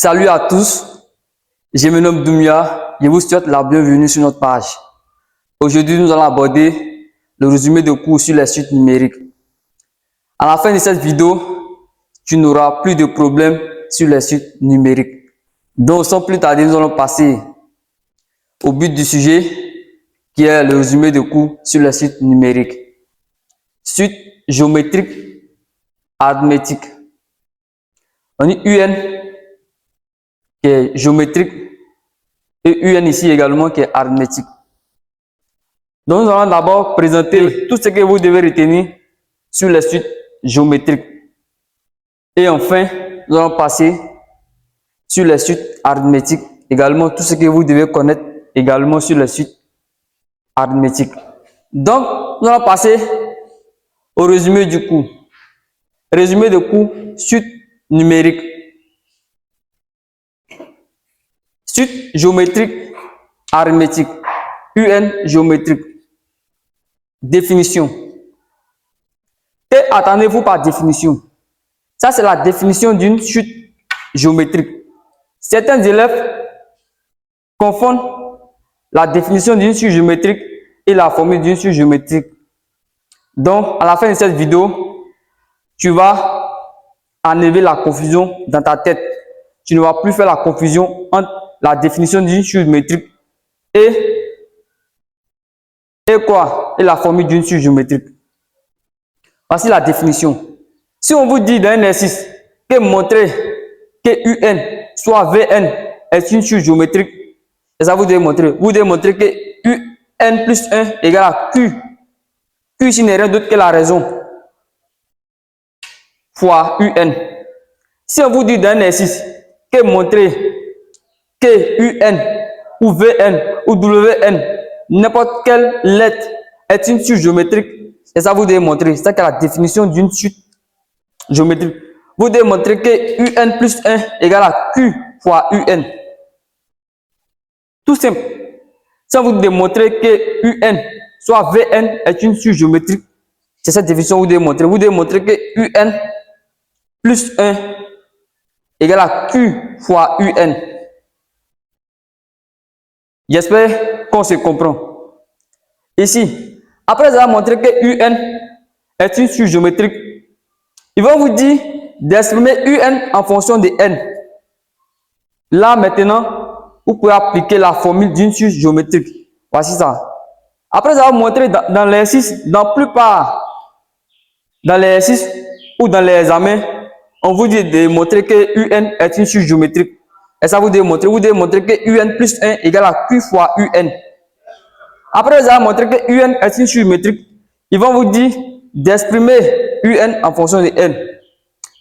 Salut à tous, je me nomme Doumia, je vous souhaite la bienvenue sur notre page. Aujourd'hui, nous allons aborder le résumé de cours sur les suites numériques. À la fin de cette vidéo, tu n'auras plus de problèmes sur les suites numériques. Donc, sans plus tarder, nous allons passer au but du sujet qui est le résumé de cours sur les suites numériques. Suite géométrique arithmétique. On dit UN qui est géométrique et UN ici également qui est arithmétique. Donc, nous allons d'abord présenter tout ce que vous devez retenir sur les suites géométriques. Et enfin, nous allons passer sur les suites arithmétiques, également tout ce que vous devez connaître également sur les suites arithmétiques. Donc, nous allons passer au résumé du cours. Résumé de cours, suite numérique. Suite géométrique arithmétique. UN géométrique. Définition. Que attendez-vous par définition? Ça, c'est la définition d'une suite géométrique. Certains élèves confondent la définition d'une suite géométrique et la formule d'une suite géométrique. Donc, à la fin de cette vidéo, tu vas enlever la confusion dans ta tête. Tu ne vas plus faire la confusion entre la définition d'une suite géométrique et la formule d'une suite géométrique. Voici la définition. Si on vous dit dans un exercice que montrer que UN soit VN est une suite géométrique, et ça vous devez montrer. Vous devez montrer que UN plus 1 égale à Q. Q ici n'est rien d'autre que la raison fois UN. Si on vous dit dans un exercice que montrer que UN ou VN ou WN, n'importe quelle lettre est une suite géométrique, et ça vous devez montrer. C'est ça que la définition d'une suite géométrique. Vous devez montrer que UN plus 1 égale à Q fois UN. Tout simple. Si vous devez montrer que UN soit VN est une suite géométrique, c'est cette définition que vous devez montrer. Vous devez montrer que UN plus 1 égale à Q fois UN. J'espère qu'on se comprend. Ici, après avoir montré que UN est une suite géométrique, ils vont vous dire d'exprimer UN en fonction de N. Là, maintenant, vous pouvez appliquer la formule d'une suite géométrique. Voici ça. Après avoir montré dans l'exercice, dans la plupart, dans l'exercice ou dans les examens, on vous dit de montrer que UN est une suite géométrique. Et ça vous devez montrer que UN plus 1 égale à Q fois UN. Après avoir montré que UN est une suite géométrique, ils vont vous dire d'exprimer UN en fonction de N.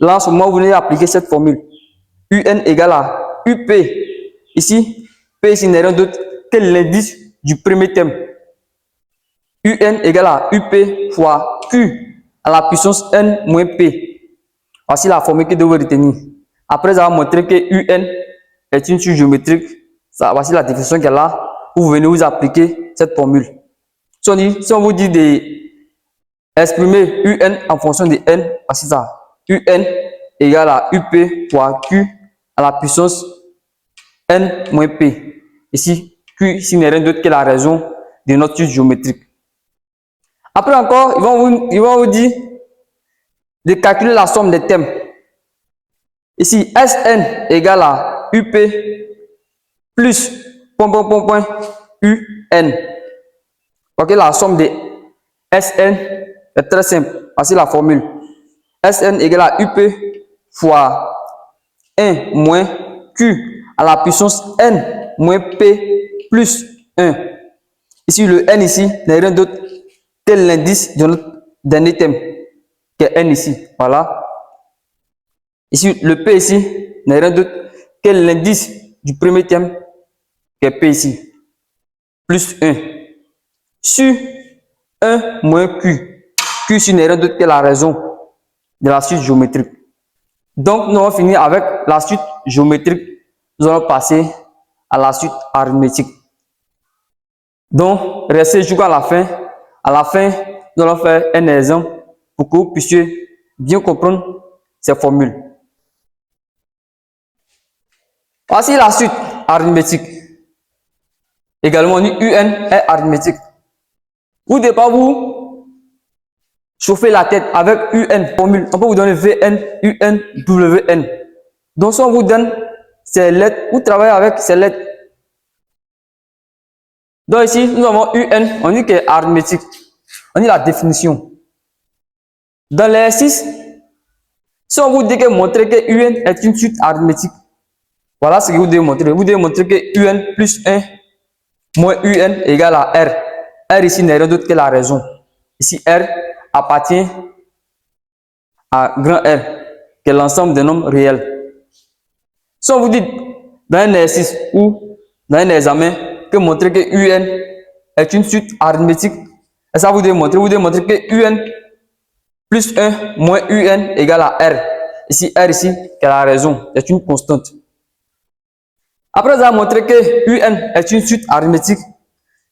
Là, en ce moment, vous venez appliquer cette formule. UN égale à UP. Ici, P ici n'est rien d'autre que l'indice du premier thème. UN égale à UP fois Q à la puissance N moins P. Voici la formule que vous devez retenir. Après avoir montré que UN est une suite géométrique, voici la définition qu'elle a. Vous venez vous appliquer cette formule. Si on vous dit d'exprimer UN en fonction de N, voici ça. UN égale à UP fois Q à la puissance N moins P. Ici, Q ici n'est rien d'autre que la raison de notre suite géométrique. Après encore, ils vont vous dire de calculer la somme des thèmes. Ici, SN égale à UP plus UN. Ok, la somme de SN est très simple. Voici la formule. SN égale à UP fois 1 moins Q à la puissance N moins P plus 1. Ici, le N ici n'est rien d'autre que l'indice de notre dernier thème, qui est N ici. Voilà. Ici, le P ici n'est rien d'autre que l'indice du premier thème, qui est P ici, plus 1. Sur 1 moins Q. Q ici n'est rien d'autre que la raison de la suite géométrique. Donc, nous allons finir avec la suite géométrique. Nous allons passer à la suite arithmétique. Donc, restez jusqu'à la fin. À la fin, nous allons faire un exemple pour que vous puissiez bien comprendre ces formules. Voici la suite arithmétique. Également, on dit UN est arithmétique. Vous ne devez pas vous chauffer la tête avec UN, formule. On peut vous donner VN, UN, WN. Donc, si on vous donne ces lettres, vous travaillez avec ces lettres. Donc, ici, nous avons UN, on dit que est arithmétique. On dit la définition. Dans l'exercice, si on vous dit que montrer que UN est une suite arithmétique, voilà ce que vous devez montrer. Vous devez montrer que UN plus 1 moins UN égale à R. R ici n'est rien d'autre que la raison. Ici, R appartient à grand R, qui est l'ensemble des nombres réels. Si on vous dit dans un exercice ou dans un examen que montrer que UN est une suite arithmétique, et ça vous devez montrer que UN plus 1 moins UN égale à R. Ici, R ici, qui est la raison, c'est une constante. Après avoir montré que UN est une suite arithmétique,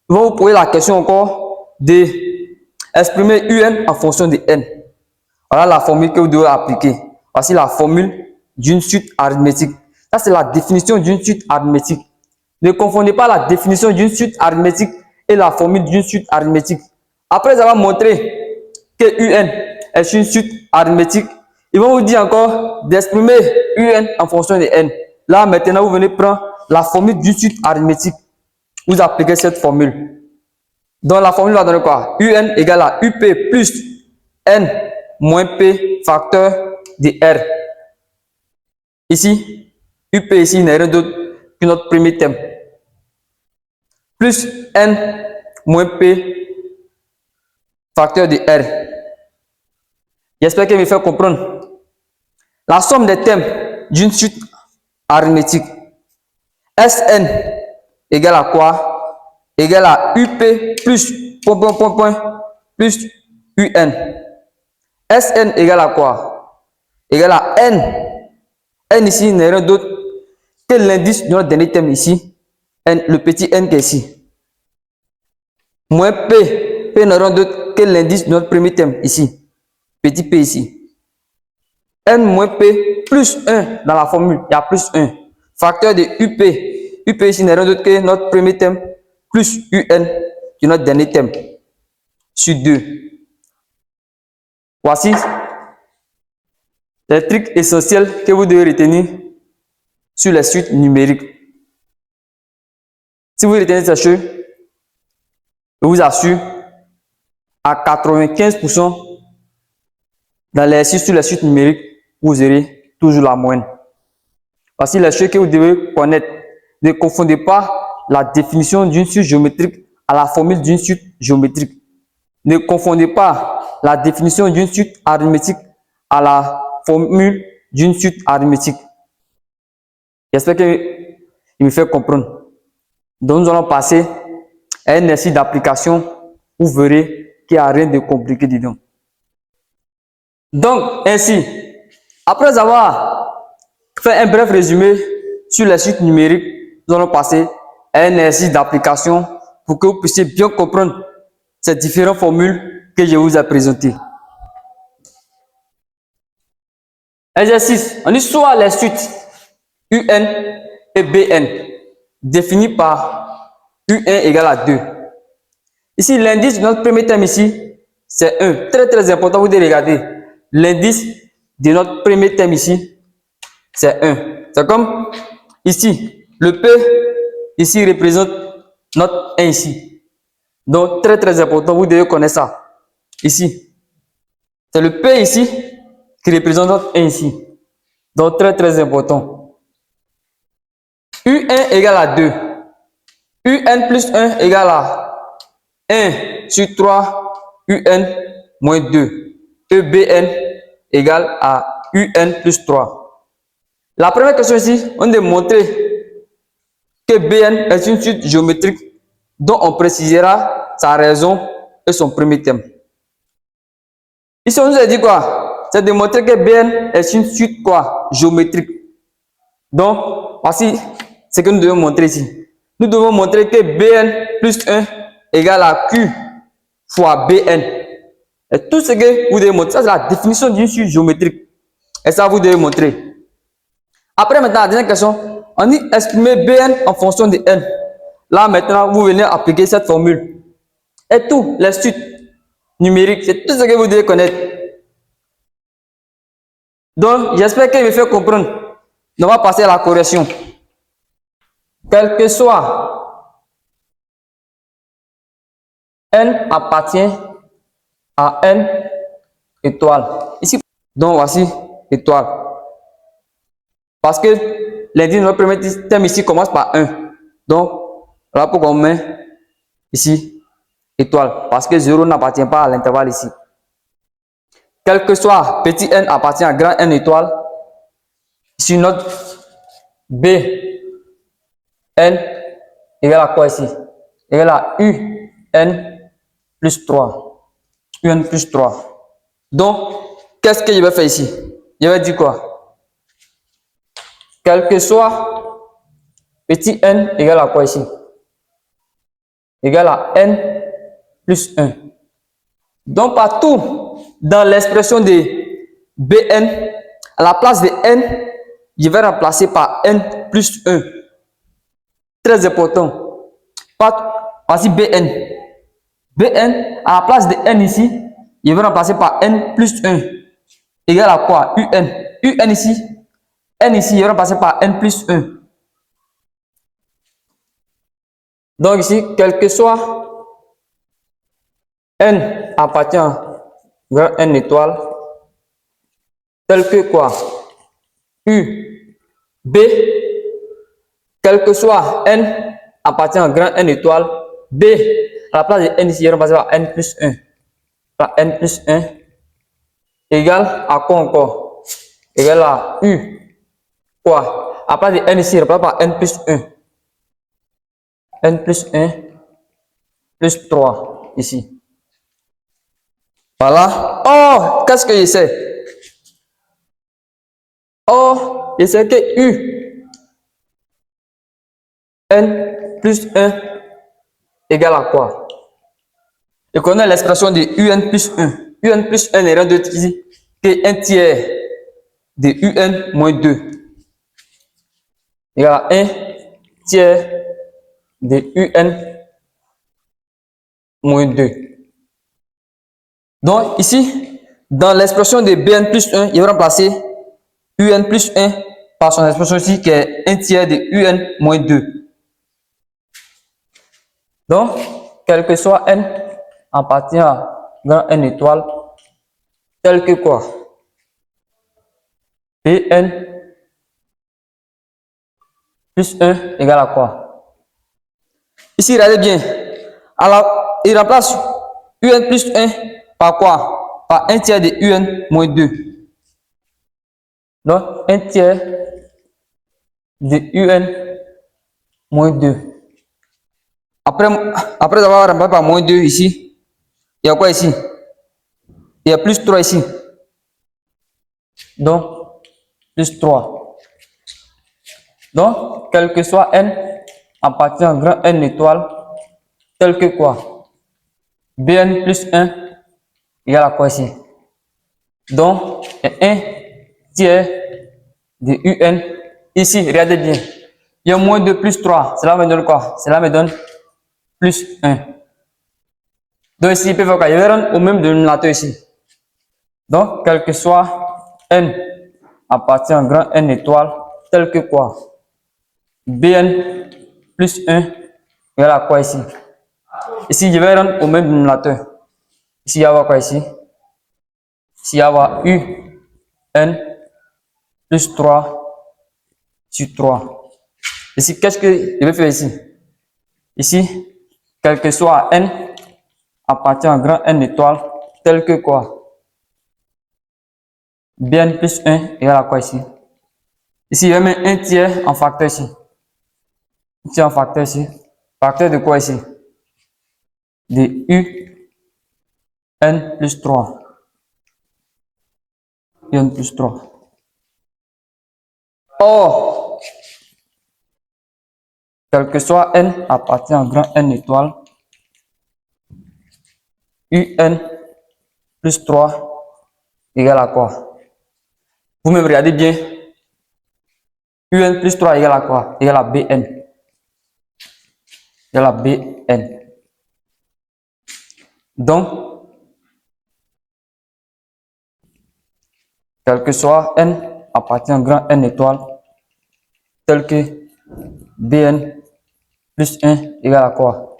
ils vont vous poser la question encore d'exprimer UN en fonction de N. Voilà la formule que vous devez appliquer. Voici la formule d'une suite arithmétique. Ça, c'est la définition d'une suite arithmétique. Ne confondez pas la définition d'une suite arithmétique et la formule d'une suite arithmétique. Après avoir montré que UN est une suite arithmétique, ils vont vous dire encore d'exprimer UN en fonction de N. Là, maintenant, vous venez prendre la formule d'une suite arithmétique. Vous appliquez cette formule. Donc, la formule va donner quoi? UN égale à UP plus N moins P facteur de R. Ici, UP ici n'est rien d'autre que notre premier thème. Plus N moins P facteur de R. J'espère qu'il me fait comprendre. La somme des thèmes d'une suite arithmétique. Sn égale à quoi? Égale à UP plus plus UN. Sn égale à quoi? Égale à N. N ici n'est rien d'autre que l'indice de notre dernier thème ici. N, le petit N qui est ici. Moins P. P n'est rien d'autre que l'indice de notre premier thème ici. Petit P ici. N moins P plus 1 dans la formule. Il y a plus 1. Facteur de UP. UP ici n'est rien d'autre que notre premier thème plus UN de notre dernier thème. Sur 2. Voici les trucs essentiels que vous devez retenir sur les suites numériques. Si vous retenez ces choses, je vous assure, à 95%, dans l'exercice sur les suites numériques, vous aurez toujours la moyenne. Voici les choses que vous devez connaître. Ne confondez pas la définition d'une suite géométrique à la formule d'une suite géométrique. Ne confondez pas la définition d'une suite arithmétique à la formule d'une suite arithmétique. J'espère qu'il me fait comprendre. Donc, nous allons passer à un exercice d'application. Vous verrez qu'il n'y a rien de compliqué dedans. Donc, ainsi, après avoir fait un bref résumé sur les suites numériques, nous allons passer à un exercice d'application pour que vous puissiez bien comprendre ces différentes formules que je vous ai présentées. Exercice, on dit soit les suites UN et BN définies par UN égale à 2. Ici, l'indice de notre premier thème ici, c'est 1. Très très important, vous devez regarder. L'indice de notre premier thème ici, c'est 1. C'est comme ici, le P ici représente notre 1 ici. Donc, très très important, vous devez connaître ça. Ici, c'est le P ici qui représente notre 1 ici. Donc, très très important. UN égale à 2. UN plus 1 égale à 1 sur 3 UN moins 2. EBN égale à UN plus 3. La première question ici, on a montré que BN est une suite géométrique dont on précisera sa raison et son premier thème. Ici, on nous a dit quoi? C'est de montrer que BN est une suite quoi? Géométrique. Donc, voici ce que nous devons montrer ici. Nous devons montrer que BN plus 1 égale à Q fois BN. Et tout ce que vous devez montrer, ça c'est la définition d'une suite géométrique. Et ça, vous devez montrer. Après, maintenant, la dernière question, On dit exprimer Bn en fonction de n. Là, maintenant, vous venez appliquer cette formule. Et tout, les suites numériques, c'est tout ce que vous devez connaître. Donc, j'espère qu'il me fait comprendre. On va passer à la correction. Quel que soit n appartient à n étoile. Ici, donc voici étoile. Parce que l'indice de notre premier thème ici commence par 1. Donc, là pourquoi on met ici étoile. Parce que 0 n'appartient pas à l'intervalle ici. Quel que soit petit n appartient à grand n étoile. Ici, notre B n égale à quoi ici? Égale à U n plus 3. Un plus 3. Donc, qu'est-ce que je vais faire ici? Je vais dire quoi? Quel que soit petit n égale à quoi ici? Égale à n plus 1. Donc, partout dans l'expression de Bn, à la place de n, je vais remplacer par n plus 1. Très important. Voici Bn. Bn, à la place de n ici, je vais remplacer par n plus 1. Égal à quoi? Un. Un ici. N ici, je vais remplacer par n plus 1. Donc ici, quel que soit n appartient à grand n étoile, tel que quoi? U, B, quel que soit n appartient à grand n étoile, B, à la place de n ici, je vais remplacer par n plus 1. Par n plus 1 égale à quoi encore? Égale à U, quoi? À la place de n ici, je remplace par n plus 1. N plus 1 plus 3 ici. Voilà. Oh, qu'est-ce que je sais? Oh, je sais que U n plus 1 égale à quoi? Je connais l'expression de Un plus 1. Un plus 1 n'est rien d'autre ici que 1 tiers de Un moins 2. Égale à 1 tiers de Un moins 2. Donc ici, dans l'expression de Bn plus 1, je vais remplacer Un plus 1 par son expression ici qui est 1 tiers de Un moins 2. Donc, quel que soit n appartient à grand n étoile, tel que quoi? Bn plus 1 égale à quoi? Ici, regardez bien. Alors, il remplace Un plus 1 par quoi? Par 1 tiers de Un moins 2. Donc, 1 tiers de Un moins 2. Après avoir remplacé par moins 2 ici, il y a quoi ici? Il y a plus 3 ici. Donc, plus 3. Donc, quel que soit n appartient à grand n étoile, tel que quoi? Bn plus 1 égale à quoi ici? Donc, 1 tiers de Un. Ici, regardez bien. Il y a moins 2 plus 3. Cela me donne quoi? Cela me donne plus 1. Donc ici, il peut faire quoi? Je vais rendre au même dénominateur ici. Donc, quel que soit n appartient à grand n étoile, tel que quoi? Bn plus 1 égale à quoi ici? Ici, je vais rendre au même dénominateur. Ici, il y a quoi ici? Ici, il y a U n plus 3 sur 3. Ici, qu'est-ce que je vais faire ici? Ici, quel que soit n appartient à grand n étoile, tel que quoi? Bn plus 1 égale à quoi ici? Ici, je vais mettre 1 tiers en facteur ici. 1 tiers en facteur ici. Facteur de quoi ici? De U n plus 3. Un plus 3. Or, quel que soit n appartient à grand n étoile, Un plus 3 égale à quoi? Vous me regardez bien. UN plus 3 égale à quoi? Égale à BN. Égale à BN. Donc, quel que soit N appartient à grand N étoile, tel que BN plus 1 égale à quoi?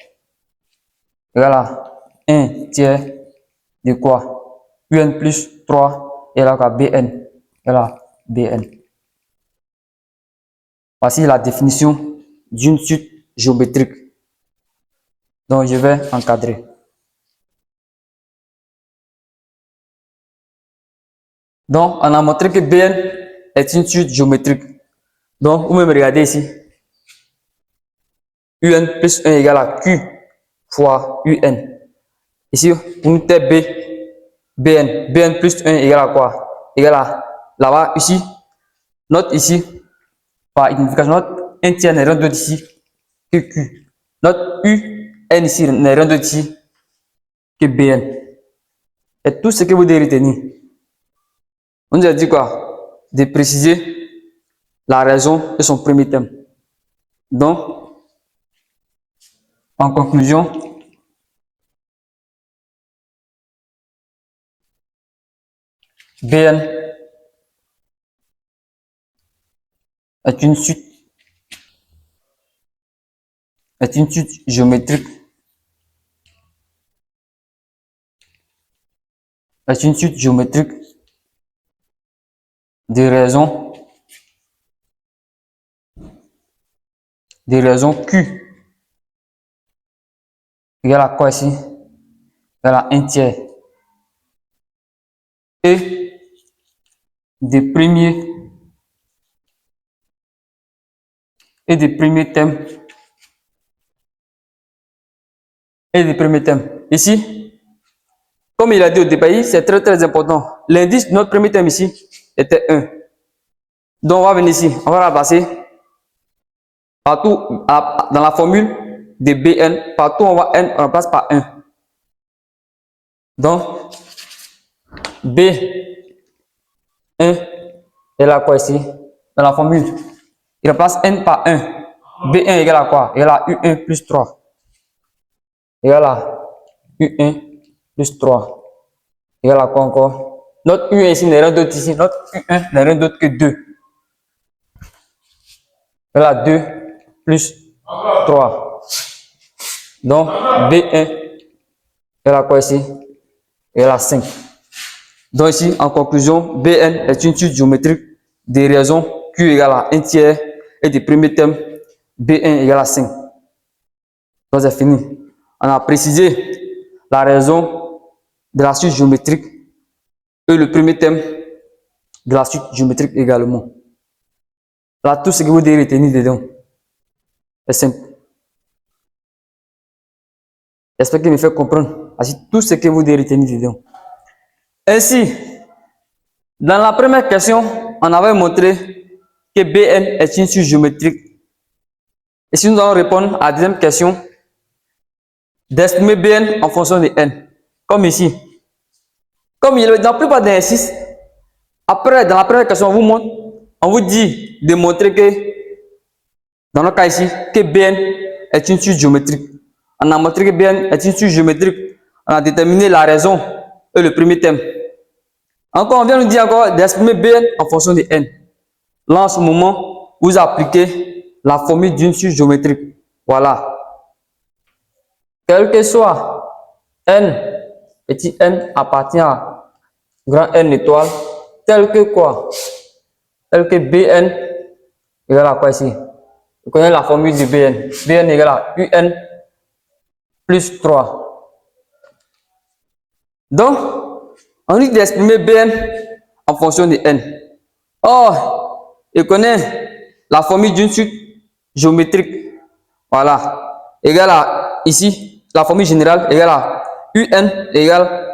Égale à 1 tiers de quoi? UN plus 3 égale à quoi? BN. Égale à BN. Voici la définition d'une suite géométrique. Donc, je vais encadrer. Donc, on a montré que BN est une suite géométrique. Donc, vous même regardez ici. UN plus 1 égale à Q fois UN. Ici, pour nous, B, BN. BN plus 1 égale à quoi? Égale à, là-bas, ici, note ici, par identification, note 1 tiers n'est rien d'autre ici que Q. Note UN ici n'est rien d'autre ici que BN. Et tout ce que vous devez retenir. On nous a dit quoi? De préciser la raison de son premier thème. Donc, en conclusion, BN est une suite géométrique. Est une suite géométrique des raisons Q égale à quoi ici? Égale à 1 tiers. Et des premiers thèmes. Ici, comme il a dit au départ, c'est très très important. L'indice de notre premier thème ici était 1. Donc on va venir ici, on va remplacer partout dans la formule de BN, partout on remplace par 1. Donc B1 est là quoi ici? Dans la formule, il remplace N par 1. B1 égale à quoi? Égale à U1 plus 3. Égale à U1 plus 3. Égale à quoi encore? Notre U1 ici n'est rien d'autre ici. Notre U1 n'est rien d'autre que 2. Égale à 2 plus 3. Donc, B1 égale à quoi ici? Égale à 5. Donc ici, en conclusion, BN est une suite géométrique des raisons Q égale à 1 tiers et des premiers thèmes B1 égale à 5. Donc c'est fini. On a précisé la raison de la suite géométrique et le premier thème de la suite géométrique également. Là, tout ce que vous devez retenir dedans est simple. J'espère qu'il me fait comprendre. Tout ce que vous devez retenir dedans. Ainsi, dans la première question, on avait montré que BN est une suite géométrique. Et si nous allons répondre à la deuxième question, d'exprimer BN en fonction de N. Comme ici. Comme il est dans la plupart des exercices, après, dans la première question, on vous dit de montrer que, dans le cas ici, que BN est une suite géométrique. On a montré que BN est une suite géométrique. On a déterminé la raison et le premier thème. Encore, on vient nous dire encore d'exprimer BN en fonction de N. Là, en ce moment, vous appliquez la formule d'une suite géométrique. Voilà. Quel que soit N, petit n appartient à grand N étoile, tel que quoi? Tel que Bn égale à quoi ici? Vous connaissez la formule de Bn. Bn égale à Un plus 3. Donc, on dit d'exprimer Bn en fonction de n. Or, il connaît la formule d'une suite géométrique. Voilà. Égale à, ici, la formule générale égale à Un égale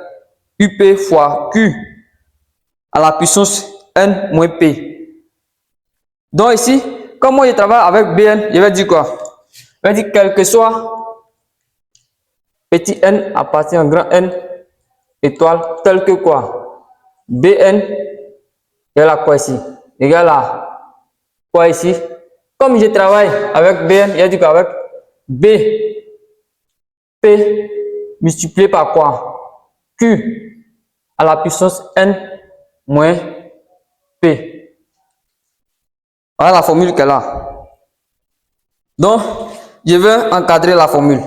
Up fois Q à la puissance N moins P. Donc ici, comme moi je travaille avec Bn, je vais dire quoi? Je vais dire quel que soit petit n appartient à grand N étoile tel que quoi? Bn égale à quoi ici? Égale à quoi ici? Comme je travaille avec Bn, il a dit qu'avec B, P multiplié par quoi? Q à la puissance N moins P. Voilà la formule qu'elle a. Donc, je vais encadrer la formule.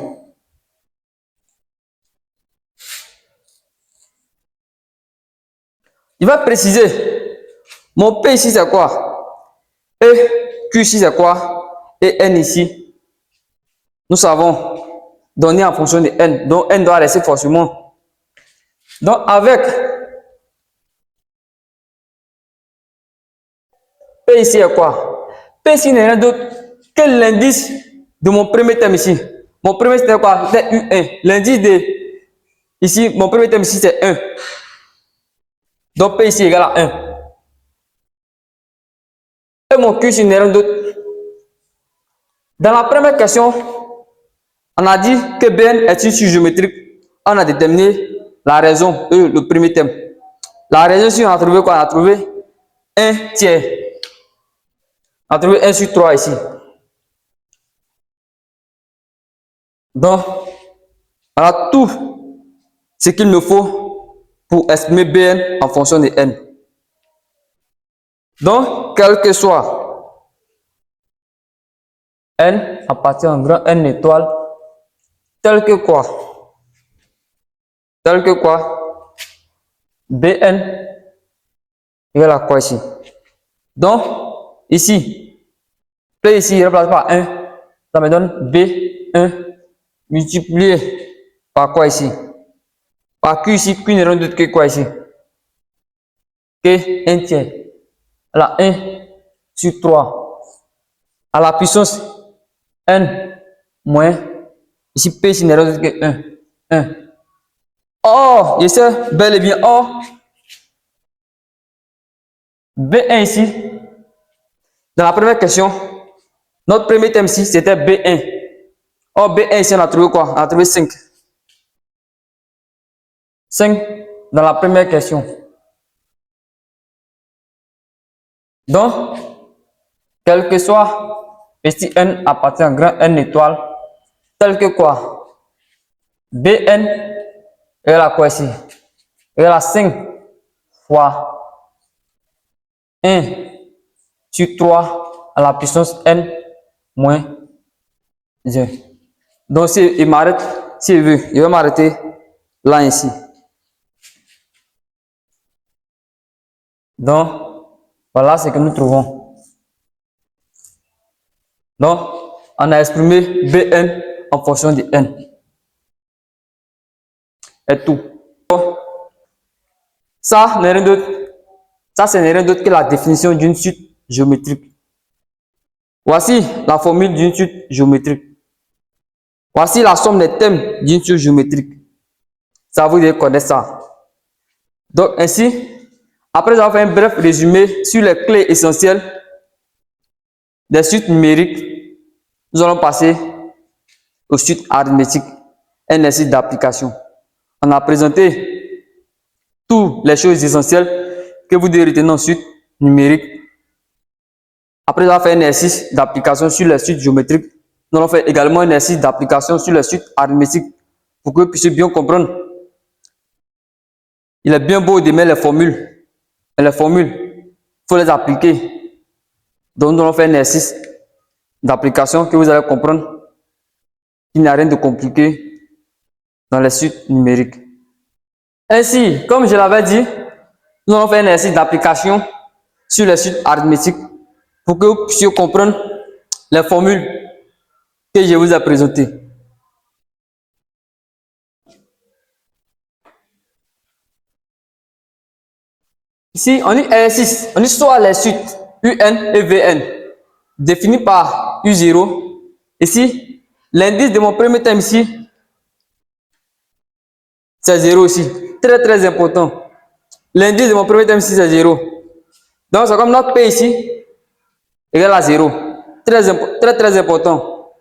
Il va préciser, mon P ici c'est quoi? Et Q ici c'est quoi? Et N ici, nous savons donner en fonction de N. Donc N doit rester forcément. Donc avec P ici est quoi? P ici n'est rien d'autre que l'indice de mon premier thème ici. Mon premier c'était quoi? C'était U1. L'indice de ici, mon premier thème ici c'est 1. Donc P ici égale à 1. Et mon Q ici n'est rien d'autre. Dans la première question, on a dit que Bn est une suite géométrique. On a déterminé la raison, le premier thème. La raison, si on a trouvé quoi? On a trouvé 1 tiers. On a trouvé 1 sur 3 ici. Donc, voilà tout ce qu'il me faut pour estimer Bn en fonction de n. Donc, quel que soit n appartient à un grand n étoile, tel que quoi? Tel que quoi? Bn égale à quoi ici? Donc, ici, P ici, il remplace par 1. Ça me donne B1 multiplié par quoi ici? Par Q ici. Q n'est rien d'autre que quoi ici? Que 1 tiers. La 1 sur 3. À la puissance N moins. Ici, P ici n'est rien d'autre que 1. 1. Or, je sais bel et bien, or, B1 ici, dans la première question, notre premier thème ici, c'était B1. Or, B1 ici, on a trouvé quoi? On a trouvé 5. 5 dans la première question. Donc, quel que soit, ici N appartient à grand N étoile, tel que quoi? Bn égale à quoi ici? Égale à 5 fois 1 sur 3 à la puissance N moins 1. Donc, si il m'arrête, si il veut, il va m'arrêter là ici. Donc, voilà ce que nous trouvons. Donc, on a exprimé Bn en fonction de n. Et tout. Ça n'est rien d'autre. Ça, ce n'est rien d'autre que la définition d'une suite géométrique. Voici la formule d'une suite géométrique. Voici la somme des thèmes d'une suite géométrique. Ça, vous devez connaître ça. Donc, ainsi, après avoir fait un bref résumé sur les clés essentielles des suites numériques, nous allons passer aux suites arithmétiques, un exercice d'application. On a présenté toutes les choses essentielles que vous devez retenir en suite numérique. Après avoir fait un exercice d'application sur les suites géométriques, nous allons faire également un exercice d'application sur les suites arithmétiques pour que vous puissiez bien comprendre. Il est bien beau d'aimer les formules. Mais les formules, il faut les appliquer. Donc, nous allons faire un exercice d'application que vous allez comprendre. Il n'y a rien de compliqué dans les suites numériques. Ainsi, comme je l'avais dit, nous allons faire un exercice d'application sur les suites arithmétiques pour que vous puissiez comprendre les formules que je vous ai présentées. Ici, on dit exercice, on dit soit les suites UN et VN définies par U0. Ici, l'indice de mon premier thème ici, c'est 0 ici. Très très important. L'indice de mon premier thème ici, c'est 0. Donc, c'est comme notre P ici, égale à 0. Très important.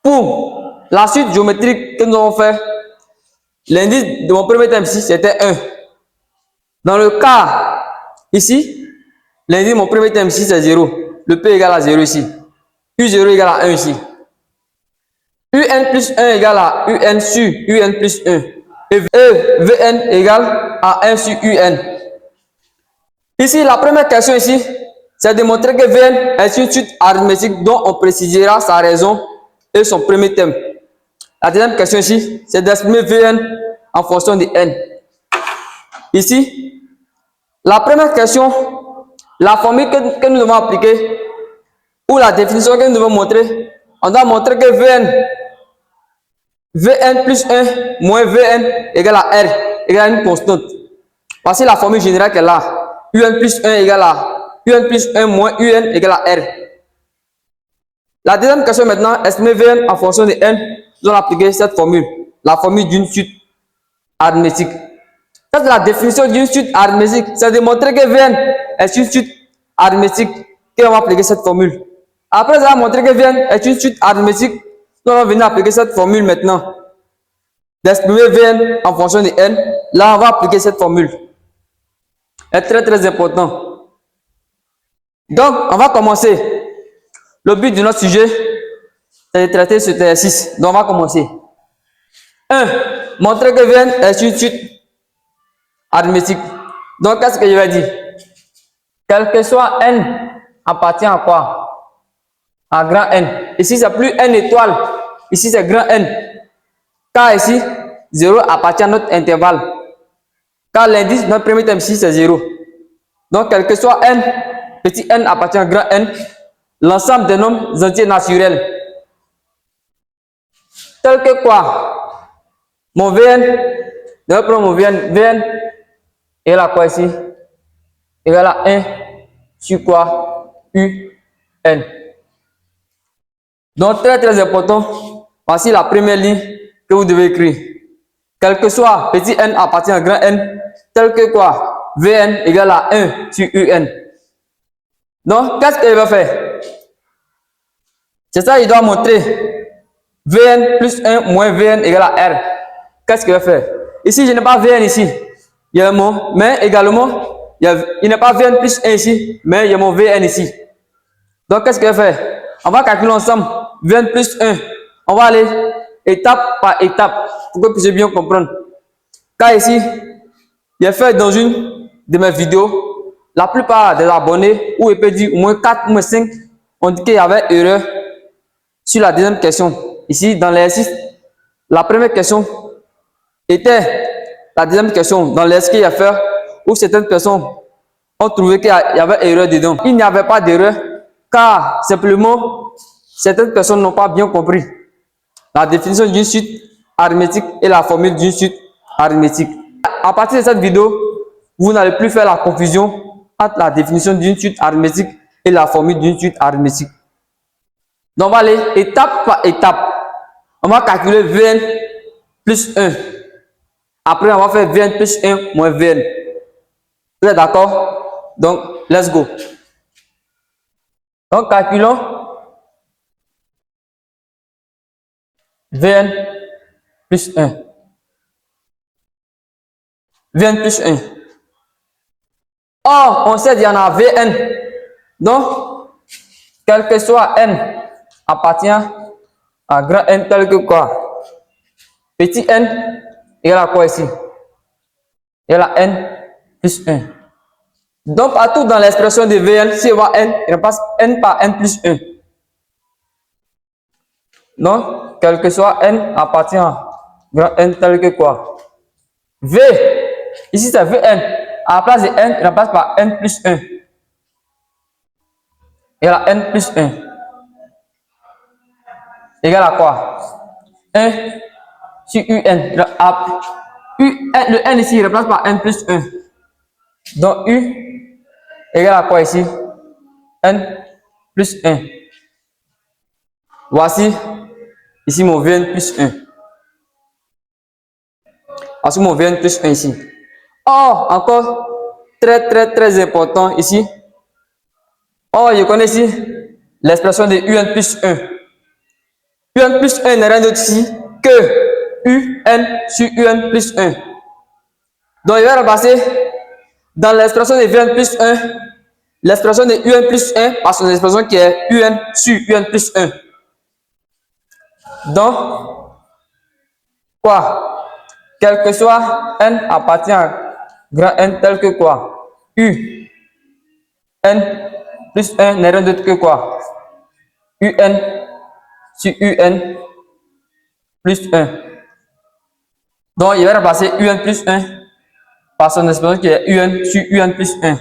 Pour la suite géométrique que nous avons fait, l'indice de mon premier thème ici, c'était 1. Dans le cas ici, l'indice de mon premier thème ici, c'est 0. le P égale à 0 ici. U0 égale à 1 ici. UN plus 1 égale à UN sur UN plus 1. Et Vn égale à 1 sur UN. Ici, la première question ici, c'est de montrer que Vn est une suite arithmétique dont on précisera sa raison et son premier thème. La deuxième question ici, c'est d'exprimer Vn en fonction de n. Ici, la première question, la formule que nous devons appliquer, ou la définition que nous devons montrer, on doit montrer que Vn plus 1 moins Vn égale à R, égale à une constante. Voici la formule générale qu'elle a. Un plus 1 égale à Un plus 1 moins Un égale à R. La deuxième question maintenant, estimer Vn en fonction de n, nous allons appliquer cette formule, la formule d'une suite arithmétique. Ça, c'est la définition d'une suite arithmétique. C'est de montrer que Vn est une suite arithmétique qu'on va appliquer cette formule. Après avoir montré que Vn est une suite arithmétique, nous allons venir appliquer cette formule maintenant. D'exprimer Vn en fonction de n. Là, on va appliquer cette formule. C'est très important. Donc, on va commencer. Le but de notre sujet, c'est de traiter cet exercice. Donc, on va commencer. 1. Montrer que Vn est une suite arithmétique. Donc, qu'est-ce que je vais dire? Quel que soit n appartient à quoi? À grand N. Ici, c'est plus n étoile. Ici, c'est grand N. Car ici, 0 appartient à notre intervalle. Car l'indice, notre premier terme ici, c'est 0. Donc, quel que soit n, petit n appartient à grand N, l'ensemble des nombres entiers naturels. Tel que quoi? Mon Vn, je vais prendre mon Vn égale à quoi ici? Égale à 1 sur quoi? Un. Donc, très important, voici la première ligne que vous devez écrire. Quel que soit petit n appartient à grand N, tel que quoi? Vn égale à 1 sur Un. Donc, qu'est-ce qu'il va faire? C'est ça, il doit montrer Vn plus 1 moins Vn égale à R. Qu'est-ce qu'il va faire? Ici, je n'ai pas Vn ici. Il y a un mot, mais également, il n'y a pas Vn plus 1 ici, mais il y a mon Vn ici. Donc, qu'est-ce qu'il va faire? On va calculer ensemble Vn plus 1. On va aller étape par étape pour que vous puissiez bien comprendre. Car ici, j'ai fait dans une de mes vidéos, la plupart des abonnés, ou il peut dire au moins 4 ou 5, ont dit qu'il y avait erreur sur la deuxième question. Ici, dans l'exercice, la première question était la deuxième question dans l'exercice qu'il y a fait, où certaines personnes ont trouvé qu'il y avait erreur dedans. Il n'y avait pas d'erreur, car simplement, certaines personnes n'ont pas bien compris la définition d'une suite arithmétique et la formule d'une suite arithmétique. À partir de cette vidéo, vous n'allez plus faire la confusion entre la définition d'une suite arithmétique et la formule d'une suite arithmétique. Donc, on va aller étape par étape. On va calculer Vn plus 1. Après, on va faire Vn plus 1 moins Vn. Vous êtes d'accord? Donc, let's go. Donc, calculons Vn plus 1. Vn plus 1. Or, on sait qu'il y en a Vn. Donc, quel que soit n appartient à grand N tel que quoi? Petit n égale à quoi ici? Égale à n plus 1. Donc, partout dans l'expression de Vn, si on voit n, il passe n par n plus 1. Donc, quel que soit n appartient à grand N tel que quoi? V, ici c'est Vn. À la place de n, il passe par n plus 1. Égale à n plus 1. Égale à quoi? 1 sur Un. Le n ici, il remplace par n plus 1. Donc, U égale à quoi ici? N plus 1. Voici ici mon Vn plus 1. Voici mon Vn plus 1 ici. Or, encore très important ici. Or, je connais ici l'expression de Un plus 1. Un plus 1 n'est rien d'autre ici que Un sur Un plus 1. Donc, je vais remplacer dans l'expression de Vn plus 1, l'expression de UN plus 1 par son expression qui est UN sur UN plus 1. Donc, quoi? Quel que soit n appartient à grand N tel que quoi? U n plus 1 n'est rien d'autre que quoi? UN sur UN plus 1. Donc, il va remplacer UN plus 1 par son expression qui est UN sur UN plus 1.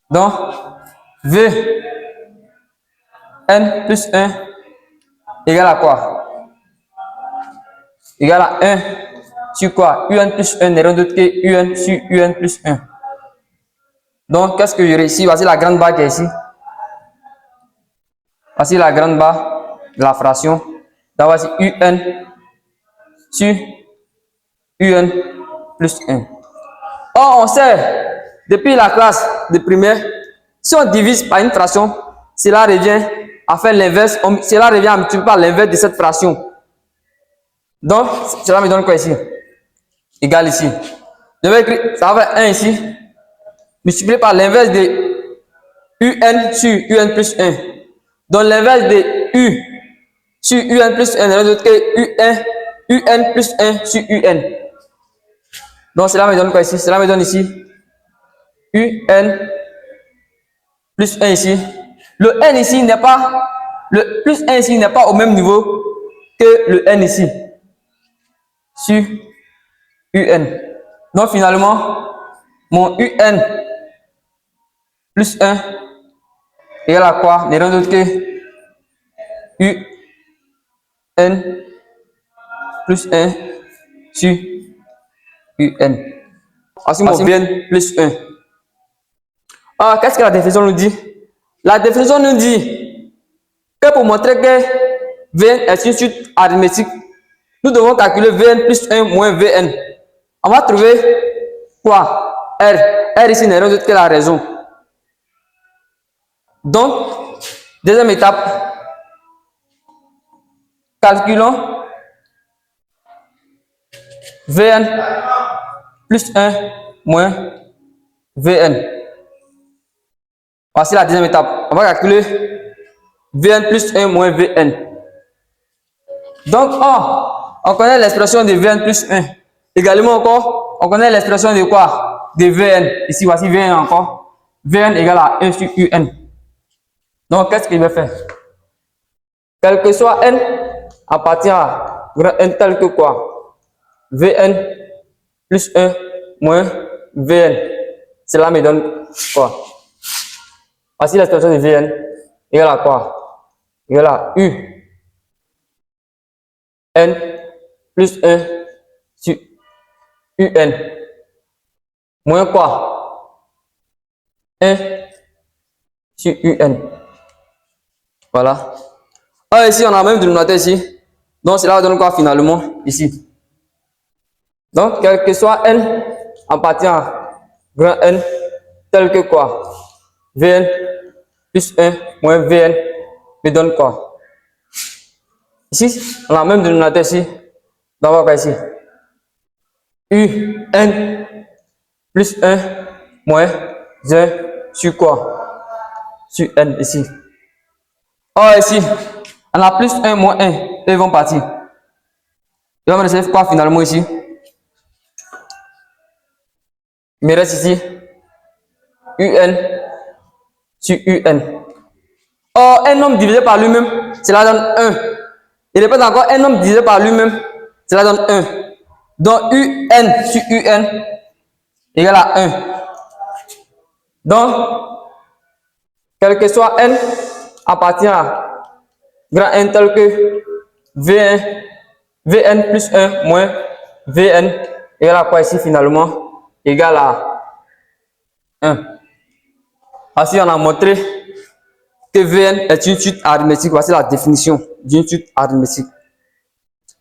Donc, V n plus 1 égale à quoi? Égale à 1 sur quoi? UN plus 1 n'est rien d'autre que UN sur UN plus 1. Donc, qu'est-ce que j'aurai ici? Voici la grande barre qui est ici. Voici la grande barre de la fraction. Donc, voici UN sur UN plus 1. Or, on sait, depuis la classe de primaire, si on divise par une fraction, cela revient à faire l'inverse, cela revient à multiplier par l'inverse de cette fraction. Donc, cela me donne quoi ici? Égal ici. Je vais écrire, ça va faire 1 ici, multiplié par l'inverse de UN sur UN plus 1. Donc, l'inverse de U sur UN plus 1 n'est rien d'autre que UN plus 1 sur UN. Donc, cela me donne quoi ici? Cela me donne ici UN plus 1 ici. Le N ici n'est pas, le plus 1 ici n'est pas au même niveau que le N ici sur UN. Donc, finalement, mon UN plus 1 égale à quoi? N'est rien d'autre que UN plus 1 sur UN. Voici mon VN plus 1. Ah, qu'est-ce que la définition nous dit? La définition nous dit que pour montrer que Vn est une suite arithmétique, nous devons calculer Vn plus 1 moins Vn. On va trouver quoi? R. R ici n'est rien d'autre que la raison. Donc, deuxième étape, calculons Vn plus 1 moins Vn. Voici la deuxième étape. On va calculer Vn plus 1 moins Vn. Donc, on connaît l'expression de Vn plus 1. Également encore, on connaît l'expression de quoi? De Vn. Ici, voici Vn encore. Vn égale à 1 sur Un. Donc, qu'est-ce qu'il va faire? Quel que soit n appartient à grand N tel que quoi? Vn plus 1 moins Vn. Cela me donne quoi? Voici l'expression de Vn égale à quoi? Égale à U n plus 1 sur Un moins quoi? 1 sur Un. Voilà. Ah, ici, on a même dénominateur ici. Donc, cela va donner quoi finalement ici? Donc, quel que soit n appartient à grand N tel que quoi? Vn plus 1 moins Vn me donne quoi? Ici, on a même dénominateur ici. Donc, on va voir ici. Un plus 1 moins 1 sur quoi? Sur N ici. Oh, ici, on a plus 1 moins 1. Ils vont partir. Il va me rester quoi finalement ici? Il me reste ici Un sur Un. Or, un nombre divisé par lui-même, cela donne 1. Il répète encore, un nombre divisé par lui-même, cela donne 1. Donc, Un sur Un égale à 1. Donc, quel que soit n appartient à grand N tel que Vn plus 1 moins Vn égale à quoi ici finalement? Égale à 1. Ainsi, on a montré que Vn est une suite arithmétique. Voici la définition d'une suite arithmétique.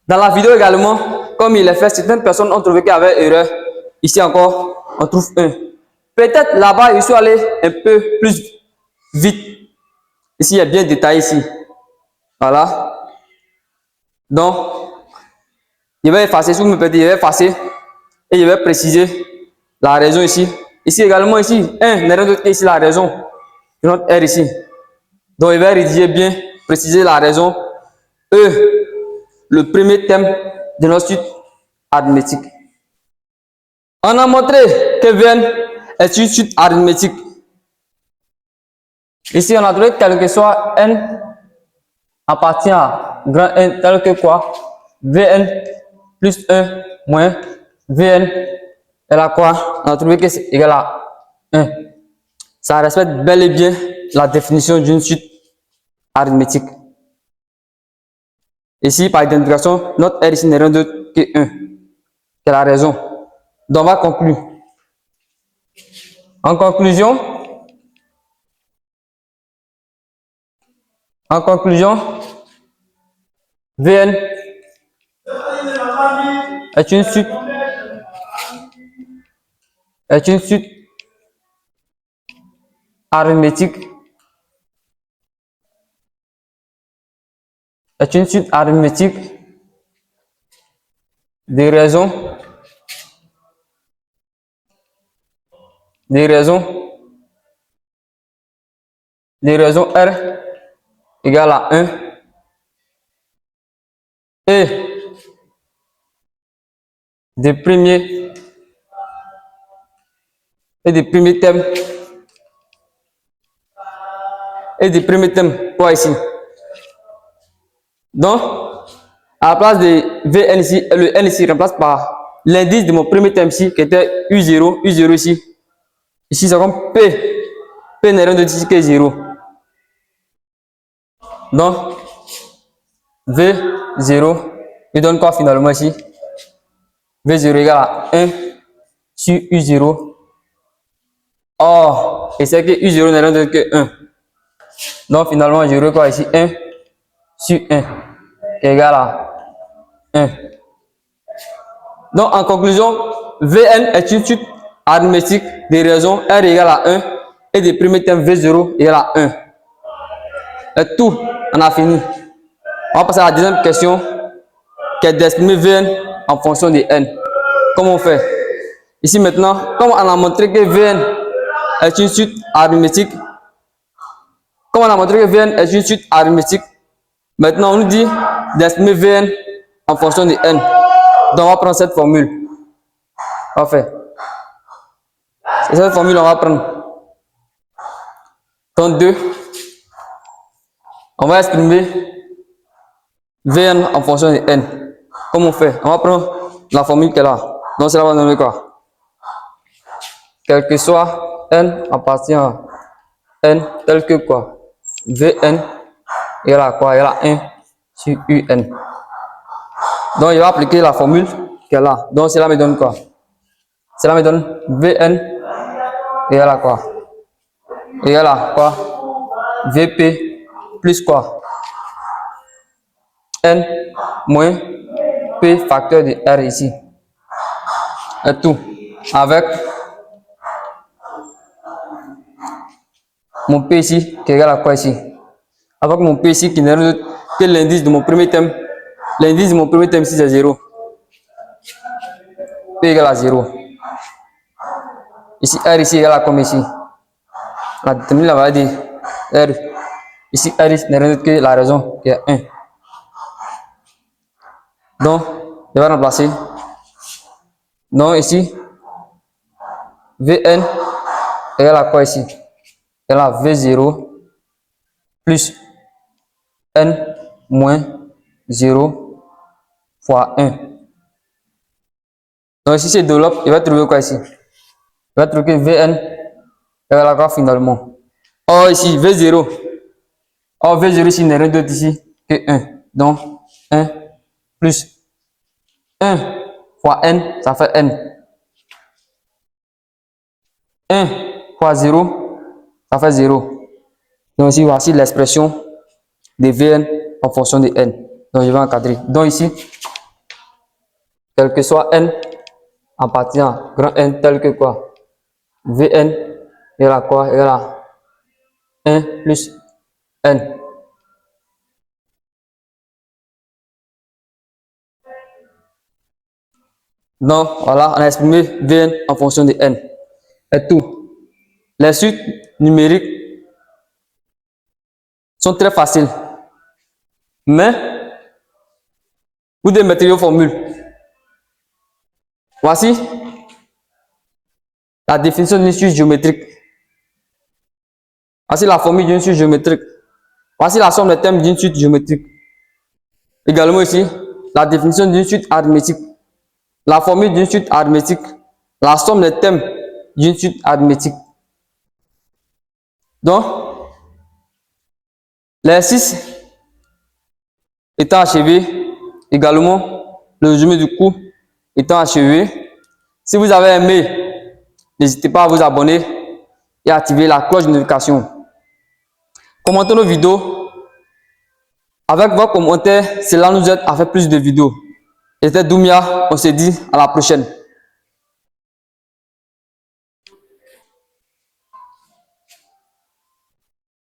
Dans la vidéo également, comme il est fait, certaines personnes ont trouvé qu'il y avait erreur. Ici encore, on trouve 1. Peut-être là-bas, je suis allé un peu plus vite. Ici, il y a bien détaillé ici. Voilà. Donc, je vais effacer, si vous me permettez, je vais effacer et je vais préciser la raison ici Ici également, ici, 1 n'est rien d'autre que ici la raison de notre R ici. Donc, il va rédiger bien, préciser la raison. E, le premier thème de notre suite arithmétique. On a montré que Vn est une suite arithmétique. Ici, on a trouvé quel que soit n appartient à grand N tel que quoi? Vn plus 1 moins Vn est à quoi? On a trouvé que c'est égal à 1. Ça respecte bel et bien la définition d'une suite arithmétique. Ici, par identification, notre R ici n'est rien d'autre que 1. C'est la raison. Donc, on va conclure. En conclusion, Vn est une suite arithmétique des raisons R égale à 1 et des premiers thèmes quoi ici. Donc, à la place de Vn ici, le N ici remplace par l'indice de mon premier thème ici qui était U0 ici. Ici, c'est comme P. P n'est rien d'autre ici que 0. Donc, V0, il donne quoi finalement ici? V0 égale à 1 sur U0. Or, et c'est que U0 n'est rien d'autre que 1. Donc, finalement, j'aurai quoi ici? 1 sur 1 qui est égal à 1. Donc, en conclusion, Vn est une suite arithmétique des raisons R égale à 1 et des premiers thèmes V0 égale à 1. Et tout, on a fini. On va passer à la deuxième question qui est d'exprimer Vn en fonction de n. Comment on fait? Ici maintenant, comme on a montré que Vn est une suite arithmétique, maintenant on nous dit d'exprimer Vn en fonction de n. Donc on va prendre cette formule. Parfait. C'est cette formule on va prendre. 32. On va exprimer Vn en fonction de n. Comment on fait? On va prendre la formule qu'elle a. Donc cela va donner quoi? Quel que soit n appartient à n tel que quoi? Vn égale à quoi? Égale à 1 sur un. Donc il va appliquer la formule qu'elle a. Donc cela me donne quoi? Cela me donne Vn égale à quoi? Égale à quoi? Vp plus quoi? N moins P facteur de R ici. Et tout. Avec mon P ici qui est égal à quoi ici? Avec mon P ici qui n'est rien d'autre que l'indice de mon premier thème. L'indice de mon premier thème ici c'est 0. P égale à 0. Ici R ici égale à combien ici? La déterminée la valeur de R. Ici R n'est rien d'autre que la raison qui est 1. Donc, je vais remplacer. Donc ici, Vn égale à quoi ici? Égale à V0 plus N moins 0 fois 1. Donc ici, c'est développe, il va trouver quoi ici? Il va trouver que Vn égale à quoi finalement? Or ici, V0. Or V0 ici n'est rien d'autre ici que 1. Donc 1 plus 1 fois N, ça fait N. 1 fois 0, ça fait 0. Donc ici, voici l'expression de Vn en fonction de n. Donc je vais encadrer. Donc ici, quel que soit n appartient à grand N tel que quoi? Vn égale à quoi? Égale à 1 plus n. Donc voilà, on a exprimé Vn en fonction de n. est tout. Les suites numériques sont très faciles. Mais, vous devez mettre vos formules. Voici la définition d'une suite géométrique. Voici la formule d'une suite géométrique. Voici la somme des termes d'une suite géométrique. Également ici, la définition d'une suite arithmétique. La formule d'une suite arithmétique. La somme des termes d'une suite arithmétique. Donc, l'exercice étant achevé, également le résumé du cours étant achevé. Si vous avez aimé, n'hésitez pas à vous abonner et à activer la cloche de notification. Commentez nos vidéos. Avec vos commentaires, cela nous aide à faire plus de vidéos. C'était Doumia, on se dit à la prochaine.